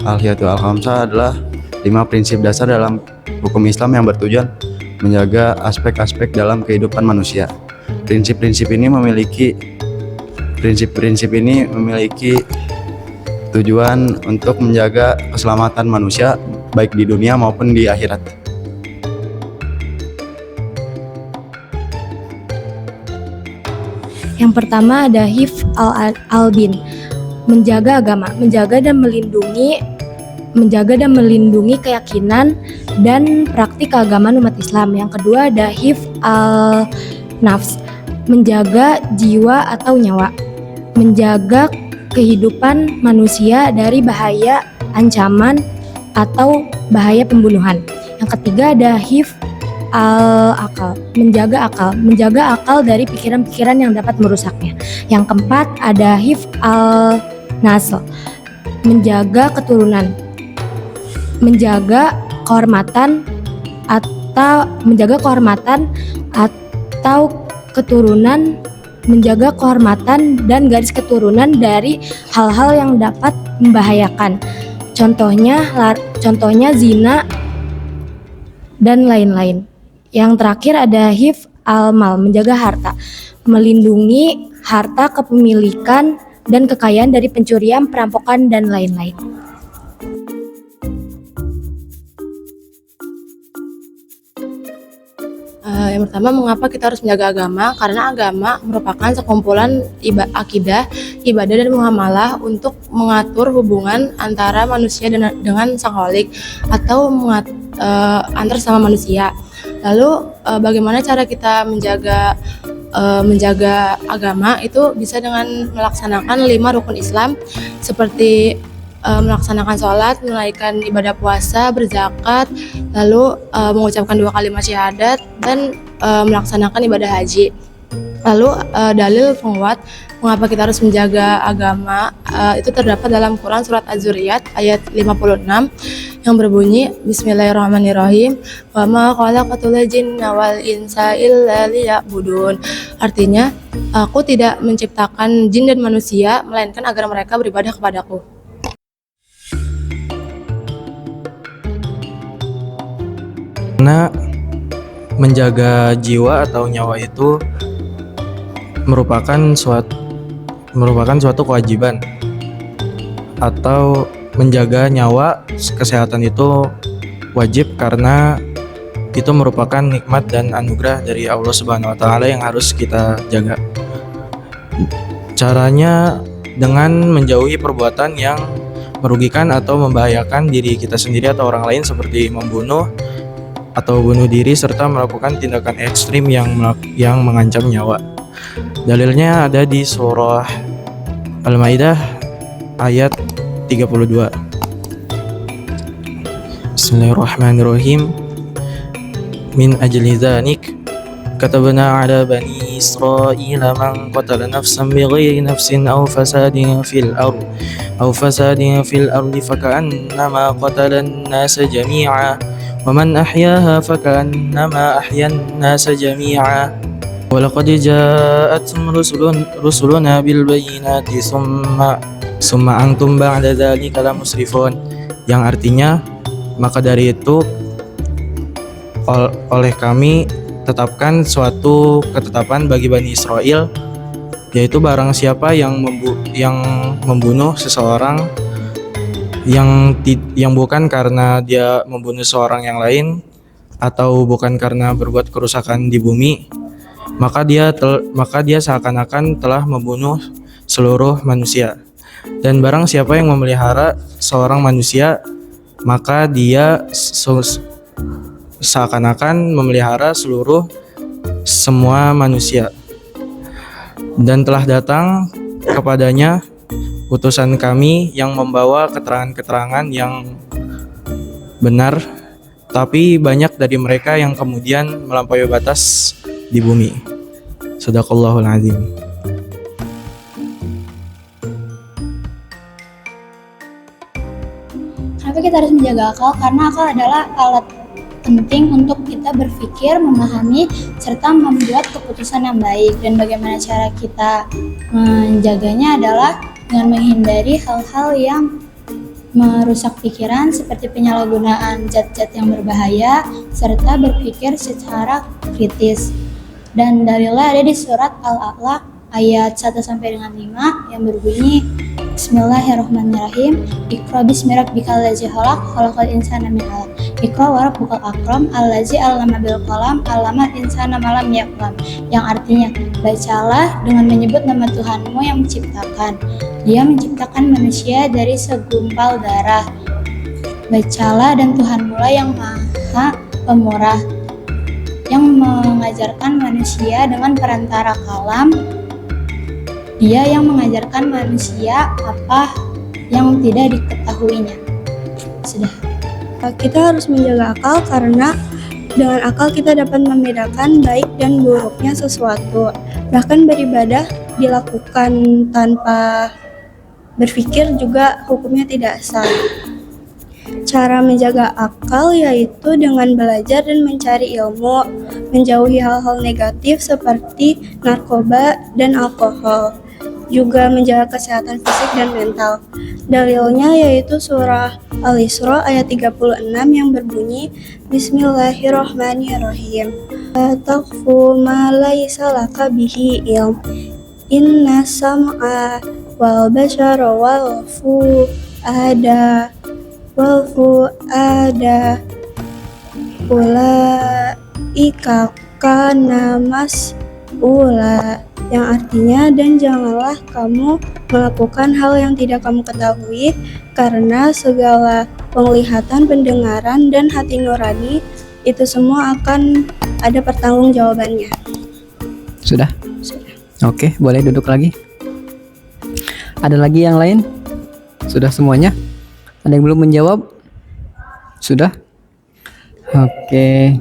Al-Hiyatul Al-Khamsah adalah 5 prinsip dasar dalam hukum Islam yang bertujuan menjaga aspek-aspek dalam kehidupan manusia. Prinsip-prinsip ini memiliki tujuan untuk menjaga keselamatan manusia baik di dunia maupun di akhirat. Yang pertama ada hifz al-din, menjaga agama, menjaga dan melindungi keyakinan dan praktik keagamaan umat Islam. Yang kedua ada hifz al-nafs, menjaga jiwa atau nyawa, menjaga kehidupan manusia dari bahaya ancaman atau bahaya pembunuhan. Yang ketiga ada hifz al-akal, menjaga akal dari pikiran-pikiran yang dapat merusaknya. Yang keempat ada hifz al-nasl, menjaga keturunan, menjaga kehormatan dan garis keturunan dari hal-hal yang dapat membahayakan. Contohnya zina dan lain-lain. Yang terakhir ada hifz al-mal, menjaga harta, melindungi harta kepemilikan dan kekayaan dari pencurian, perampokan dan lain-lain. Yang pertama, mengapa kita harus menjaga agama? Karena agama merupakan sekumpulan akidah, ibadah dan muamalah untuk mengatur hubungan antara manusia dengan sang Khalik atau antar sama manusia. Lalu bagaimana cara kita menjaga agama? Itu bisa dengan melaksanakan 5 rukun Islam seperti melaksanakan sholat, menunaikan ibadah puasa, berzakat, lalu mengucapkan 2 kalimat syahadat dan melaksanakan ibadah haji. Lalu dalil penguat mengapa kita harus menjaga agama itu terdapat dalam Quran surat Az-Zuriyat ayat 56 yang berbunyi Bismillahirrahmanirrahim, wa ma khalaqatul jinna wal insa illa liya'budun. Artinya, aku tidak menciptakan jin dan manusia melainkan agar mereka beribadah kepadaku. Karena menjaga jiwa atau nyawa itu merupakan suatu kewajiban, atau menjaga nyawa kesehatan itu wajib karena itu merupakan nikmat dan anugerah dari Allah Subhanahu wa taala yang harus kita jaga. Caranya dengan menjauhi perbuatan yang merugikan atau membahayakan diri kita sendiri atau orang lain seperti membunuh atau bunuh diri serta melakukan tindakan ekstrim yang mengancam nyawa. Dalilnya ada di surah Al-Maidah ayat 32. Bismillahirrahmanirrahim. Min ajli dzalik katabna ala bani Israila man qatala nafsan bighairi nafsin aw fasadin fil ardi faka'annama qatala an-nasa jami'a wa man ahyaha faka'annama ahya an-nasa jami'a wa laqad ja'atkum rusuluna bil bayyinati summa antum ba'da dzalika lamusrifun, yang artinya maka dari itu oleh kami tetapkan suatu ketetapan bagi Bani Israel, yaitu barang siapa yang membunuh seseorang yang bukan karena dia membunuh seorang yang lain atau bukan karena berbuat kerusakan di bumi, maka dia seakan-akan telah membunuh seluruh manusia. Dan barang siapa yang memelihara seorang manusia, maka dia seakan-akan memelihara semua manusia. Dan telah datang kepadanya utusan kami yang membawa keterangan-keterangan yang benar, tapi banyak dari mereka yang kemudian melampaui batas di bumi. Shadaqallahul azim. Kenapa kita harus menjaga akal? Karena akal adalah alat penting untuk kita berpikir, memahami, serta membuat keputusan yang baik. Dan bagaimana cara kita menjaganya adalah dengan menghindari hal-hal yang merusak pikiran seperti penyalahgunaan zat-zat yang berbahaya, serta berpikir secara kritis. Dan dalilnya ada di surat Al-A'la ayat 1 sampai dengan 5 yang berbunyi Bismillahirrahmanirrahim. Iqra bismi rabbikal ladzi khalaq, khalaqal insana min 'alaq. Iqra wa rabbukal akram, allazi 'allama bil qalam, 'allamal insana ma lam ya'lam. Yang artinya, bacalah dengan menyebut nama Tuhanmu yang menciptakan. Dia menciptakan manusia dari segumpal darah. Bacalah, dan Tuhanmu lah yang Maha Pemurah, yang mengajarkan manusia dengan perantara kalam. Dia yang mengajarkan manusia apa yang tidak diketahuinya. Sudah. Kita harus menjaga akal karena dengan akal kita dapat membedakan baik dan buruknya sesuatu. Bahkan beribadah dilakukan tanpa berpikir juga hukumnya tidak sah. Cara menjaga akal yaitu dengan belajar dan mencari ilmu, menjauhi hal-hal negatif seperti narkoba dan alkohol, juga menjaga kesehatan fisik dan mental. Dalilnya yaitu surah Al-Isra ayat 36 yang berbunyi Bismillahirrahmanirrahim. La taqfu ma laisa laka bihi ilm. Inna sam'a wal bashara wal fu'ada ulaika kana mas'ula, yang artinya, dan janganlah kamu melakukan hal yang tidak kamu ketahui, karena segala penglihatan, pendengaran, dan hati nurani itu semua akan ada pertanggungjawabannya. Sudah? Oke, boleh duduk lagi. Ada lagi yang lain? Sudah semuanya? Ada yang belum menjawab? Sudah? Oke.